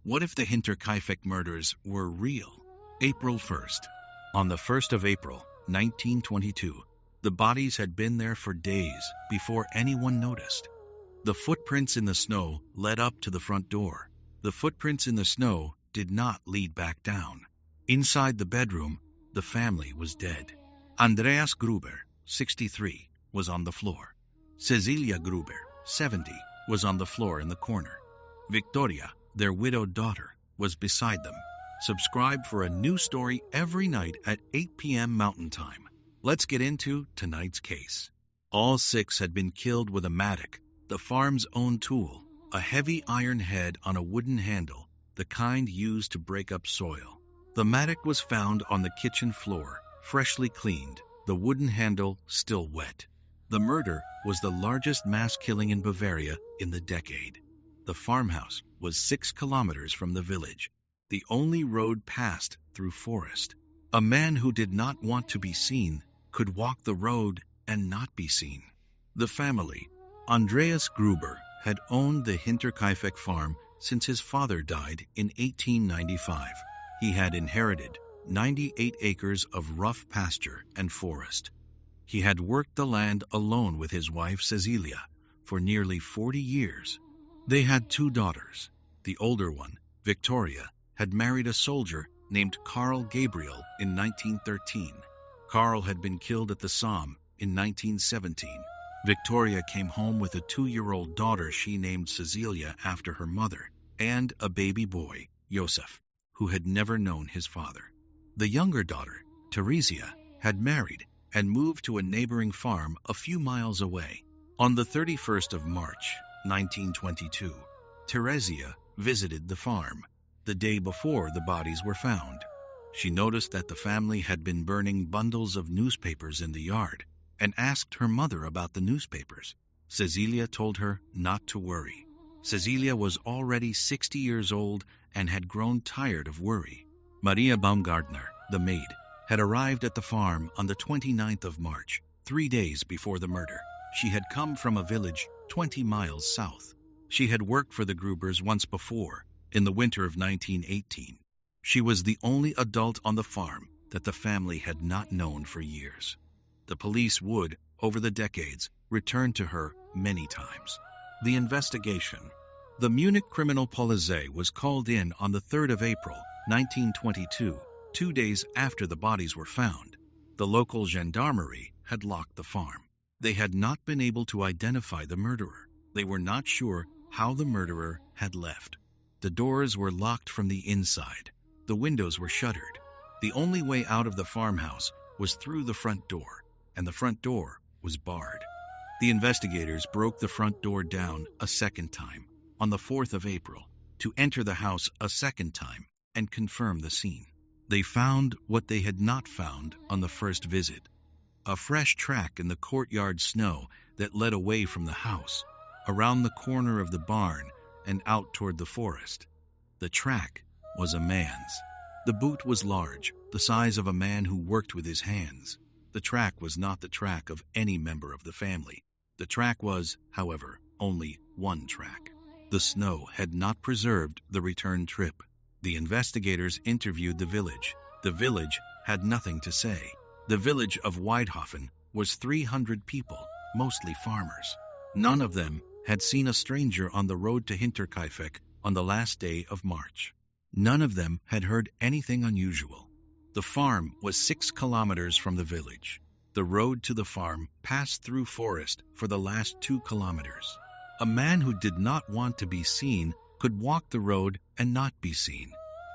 What if the Hinterkaifeck murders were real? April 1st. On the 1st of April, 1922, the bodies had been there for days before anyone noticed. The footprints in the snow led up to the front door. The footprints in the snow did not lead back down. Inside the bedroom, the family was dead. Andreas Gruber, 63, was on the floor. Caezilia Gruber, 70, was on the floor in the corner. Viktoria, their widowed daughter, was beside them. Subscribe for a new story every night at 8 p.m. Mountain Time. Let's get into tonight's case. All 6 had been killed with a mattock, the farm's own tool, a heavy iron head on a wooden handle, the kind used to break up soil. The mattock was found on the kitchen floor, freshly cleaned, the wooden handle still wet. The murder was the largest mass killing in Bavaria in the decade. The farmhouse was 6 kilometers from the village. The only road passed through forest. A man who did not want to be seen could walk the road and not be seen. The family, Andreas Gruber, had owned the Hinterkaifeck farm since his father died in 1895. He had inherited 98 acres of rough pasture and forest. He had worked the land alone with his wife Caezilia for nearly 40 years. They had 2 daughters. The older one, Viktoria, had married a soldier named Gabriel in 1913. Karl had been killed at the Somme in 1917. Viktoria came home with a 2-year-old daughter she named Caezilia after her mother, and a baby boy, Josef, who had never known his father. The younger daughter, Theresia, had married and moved to a neighboring farm a few miles away. On the 31st of March, 1922, Theresia visited the farm, the day before the bodies were found. She noticed that the family had been burning bundles of newspapers in the yard and asked her mother about the newspapers. Caezilia told her not to worry. Caezilia was already 60 years old and had grown tired of worry. Maria Baumgartner, the maid, had arrived at the farm on the 29th of March, 3 days before the murder. She had come from a village 20 miles south. She had worked for the Grubers once before, in the winter of 1918. She was the only adult on the farm that the family had not known for years. The police would, over the decades, return to her many times. The investigation. The Munich Kriminalpolizei was called in on the 3rd of April, 1922, 2 days after the bodies were found. The local gendarmerie had locked the farm. They had not been able to identify the murderer. They were not sure how the murderer had left. The doors were locked from the inside. The windows were shuttered. The only way out of the farmhouse was through the front door, and the front door was barred. The investigators broke the front door down a second time, on the 4th of April, to enter the house a second time and confirm the scene. They found what they had not found on the first visit: a fresh track in the courtyard snow that led away from the house, around the corner of the barn, and out toward the forest. The track was a man's. The boot was large, the size of a man who worked with his hands. The track was not the track of any member of the family. The track was, however, only one track. The snow had not preserved the return trip. The investigators interviewed the village. The village had nothing to say. The village of Waidhofen was 300 people, mostly farmers. None of them had seen a stranger on the road to Hinterkaifeck on the last day of March. None of them had heard anything unusual. The farm was 6 kilometers from the village. The road to the farm passed through forest for the last 2 kilometers. A man who did not want to be seen could walk the road and not be seen.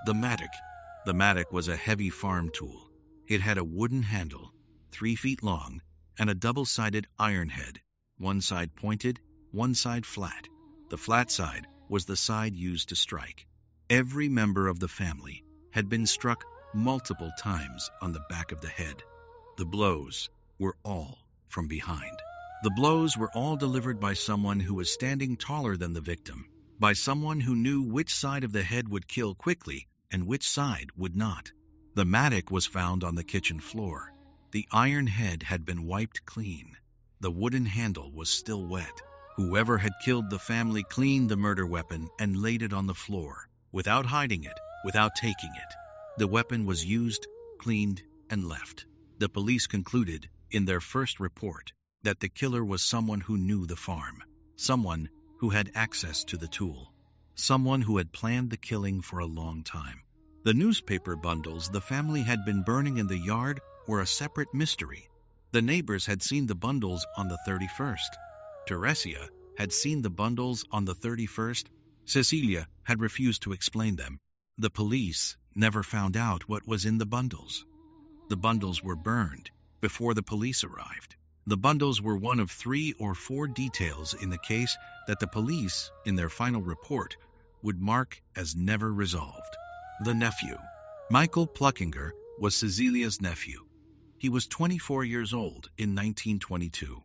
The mattock was a heavy farm tool. It had a wooden handle, 3 feet long, and a double-sided iron head, one side pointed, one side flat. The flat side was the side used to strike. Every member of the family had been struck multiple times on the back of the head. The blows were all from behind. The blows were all delivered by someone who was standing taller than the victim, by someone who knew which side of the head would kill quickly and which side would not. The mattock was found on the kitchen floor. The iron head had been wiped clean. The wooden handle was still wet. Whoever had killed the family cleaned the murder weapon and laid it on the floor, without hiding it, without taking it. The weapon was used, cleaned, and left. The police concluded, in their first report, that the killer was someone who knew the farm, someone who had access to the tool, someone who had planned the killing for a long time. The newspaper bundles the family had been burning in the yard were a separate mystery. The neighbors had seen the bundles on the 31st. Teresia had seen the bundles on the 31st. Caezilia had refused to explain them. The police never found out what was in the bundles. The bundles were burned before the police arrived. The bundles were one of 3 or 4 details in the case that the police, in their final report, would mark as never resolved. The nephew. Michael Ploeckinger was Caezilia's nephew. He was 24 years old in 1922.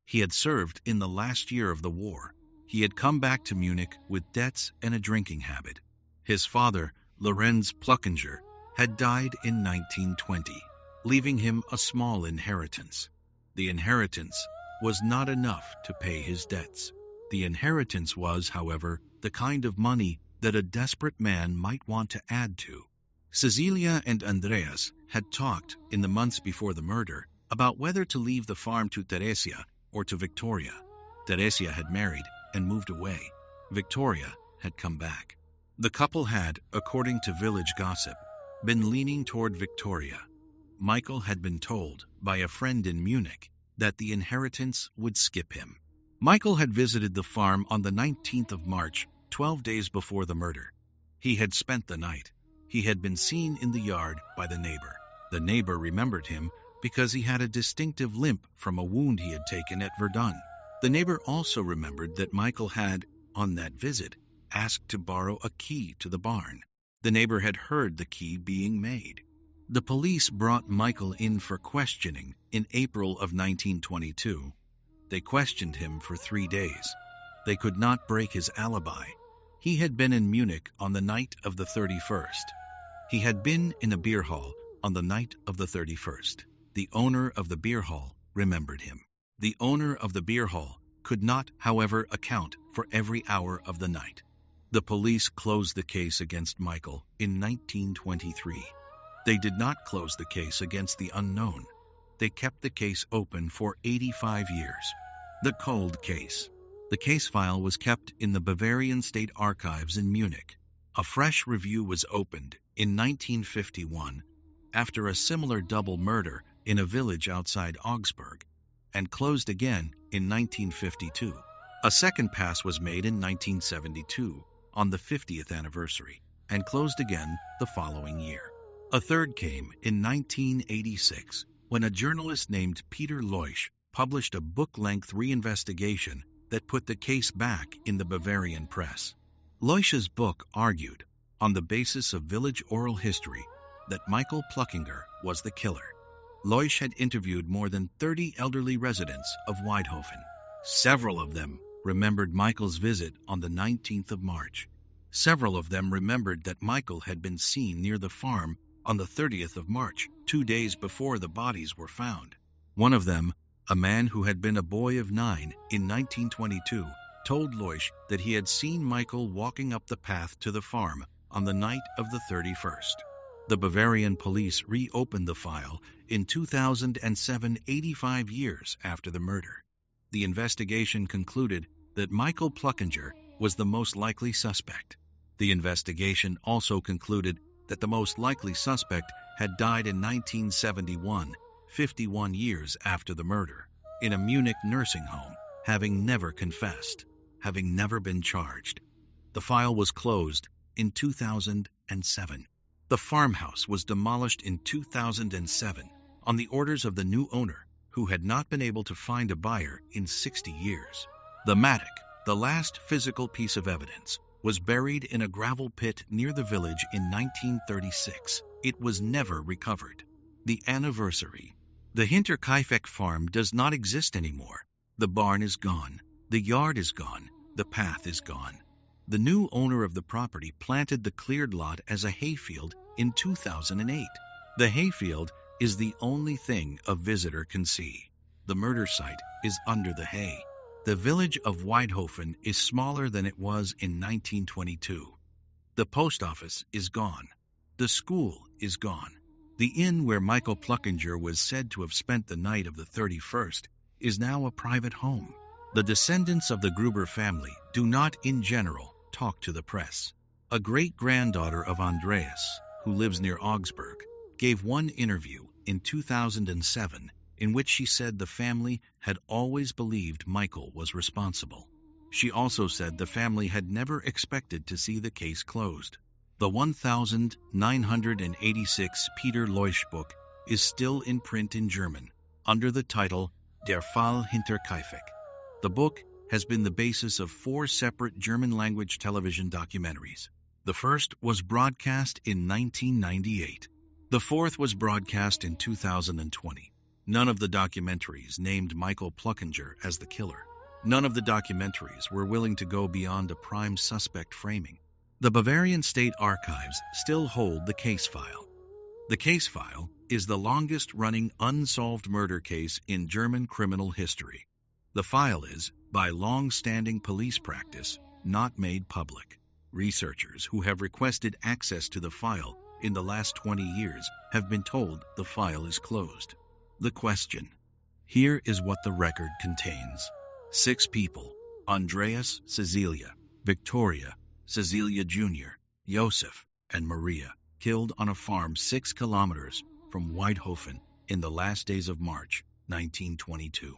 He had served in the last year of the war. He had come back to Munich with debts and a drinking habit. His father, Lorenz Ploeckinger, had died in 1920, leaving him a small inheritance. The inheritance was not enough to pay his debts. The inheritance was, however, the kind of money that a desperate man might want to add to. Caezilia and Andreas had talked in the months before the murder about whether to leave the farm to Teresia or to Viktoria. Teresia had married and moved away. Viktoria had come back. The couple had, according to village gossip, been leaning toward Viktoria. Michael had been told by a friend in Munich that the inheritance would skip him. Michael had visited the farm on the 19th of March, 12 days before the murder. He had spent the night. He had been seen in the yard by the neighbor. The neighbor remembered him because he had a distinctive limp from a wound he had taken at Verdun. The neighbor also remembered that Michael had, on that visit, asked to borrow a key to the barn. The neighbor had heard the key being made. The police brought Michael in for questioning in April of 1922. They questioned him for 3 days. They could not break his alibi. He had been in Munich on the night of the 31st. He had been in a beer hall on the night of the 31st. The owner of the beer hall remembered him. The owner of the beer hall could not, however, account for every hour of the night. The police closed the case against Michael in 1923. They did not close the case against the unknown. They kept the case open for 85 years. The cold case. The case file was kept in the Bavarian State Archives in Munich. A fresh review was opened in 1951 after a similar double murder in a village outside Augsburg, and closed again in 1952. A second pass was made in 1972 on the 50th anniversary, and closed again the following year. A third came in 1986 when a journalist named Peter Leusch published a book-length reinvestigation that put the case back in the Bavarian press. Leusch's book argued, on the basis of village oral history, that Michael Ploeckinger was the killer. Leusch had interviewed more than 30 elderly residents of Waidhofen. Several of them remembered Michael's visit on the 19th of March. Several of them remembered that Michael had been seen near the farm on the 30th of March, 2 days before the bodies were found. One of them, a man who had been a boy of 9 in 1922, told Leusch that he had seen Michael walking up the path to the farm on the night of the 31st. The Bavarian police reopened the file in 2007, 85 years after the murder. The investigation concluded that Michael Ploeckinger was the most likely suspect. The investigation also concluded that the most likely suspect had died in 1971, 51 years after the murder, in a Munich nursing home, having never confessed, having never been charged. The file was closed in 2007. The farmhouse was demolished in 2007 on the orders of the new owner, who had not been able to find a buyer in 60 years. The Mattock, the last physical piece of evidence, was buried in a gravel pit near the village in 1936. It was never recovered. The anniversary. The Hinterkaifeck farm does not exist anymore. The barn is gone. The yard is gone. The path is gone. The new owner of the property planted the cleared lot as a hayfield in 2008. The hayfield is the only thing a visitor can see. The murder site is under the hay. The village of Waidhofen is smaller than it was in 1922. The post office is gone. The school is gone. The inn where Michael Ploeckinger was said to have spent the night of the 31st is now a private home. The descendants of the Gruber family do not, in general, talk to the press. A great-granddaughter of Andreas, who lives near Augsburg, gave one interview in 2007 in which she said the family had always believed Michael was responsible. She also said the family had never expected to see the case closed. The 1986 Peter Leusch book is still in print in German, under the title Der Fall Hinterkaifeck. The book has been the basis of 4 separate German-language television documentaries. The first was broadcast in 1998. The fourth was broadcast in 2020. None of the documentaries named Michael Ploeckinger as the killer. None of the documentaries were willing to go beyond a prime suspect framing. The Bavarian State Archives still hold the case file. The case file is the longest-running unsolved murder case in German criminal history. The file is, by long-standing police practice, not made public. Researchers who have requested access to the file in the last 20 years have been told the file is closed. The question. Here is what the record contains. 6 people: Andreas, Caezilia, Viktoria, Caezilia Jr., Josef, and Maria, killed on a farm 6 kilometers from Waidhofen in the last days of March 1922.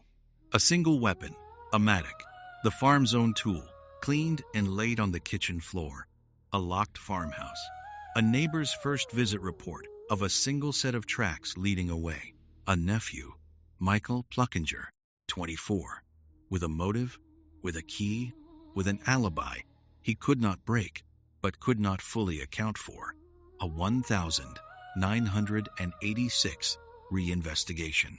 A single weapon, a mattock, the farm's own tool, cleaned and laid on the kitchen floor. A locked farmhouse. A neighbor's first visit report of a single set of tracks leading away. A nephew, Michael Ploeckinger, 24, with a motive, with a key, with an alibi he could not break, but could not fully account for. A 1986 reinvestigation.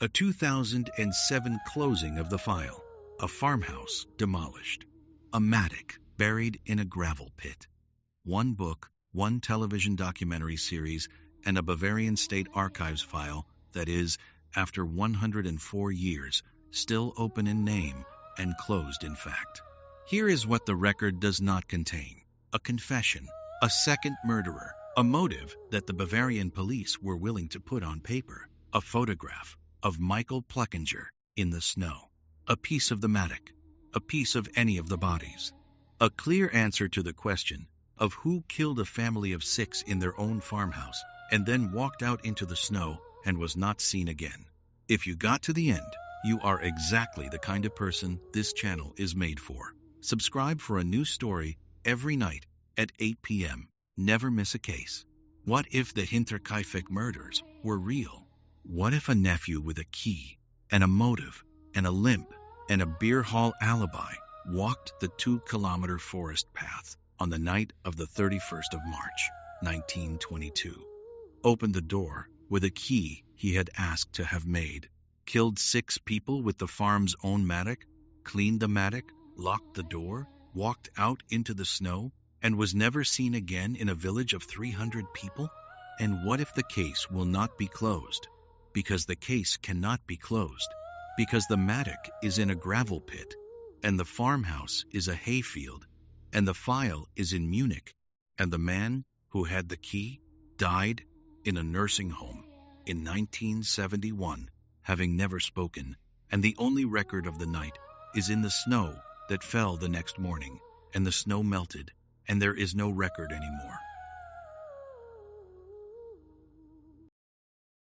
A 2007 closing of the file. A farmhouse demolished. A mattock buried in a gravel pit. 1 book, 1 television documentary series, and a Bavarian State Archives file that is, after 104 years, still open in name and closed in fact. Here is what the record does not contain: a confession, a second murderer, a motive that the Bavarian police were willing to put on paper, a photograph of Michael Ploeckinger in the snow, a piece of the mattock, a piece of any of the bodies. A clear answer to the question of who killed a family of 6 in their own farmhouse and then walked out into the snow and was not seen again. If you got to the end, you are exactly the kind of person this channel is made for. Subscribe for a new story every night at 8 p.m. Never miss a case. What if the Hinterkaifeck murders were real? What if a nephew with a key and a motive and a limp and a beer hall alibi walked the 2-kilometer forest path on the night of the 31st of March, 1922? Opened the door with a key he had asked to have made, killed 6 people with the farm's own mattock, cleaned the mattock, locked the door, walked out into the snow, and was never seen again in a village of 300 people? And what if the case will not be closed? Because the case cannot be closed. Because the mattock is in a gravel pit, and the farmhouse is a hayfield, and the file is in Munich, and the man who had the key died in a nursing home in 1971, having never spoken, and the only record of the night is in the snow that fell the next morning, and the snow melted, and there is no record anymore.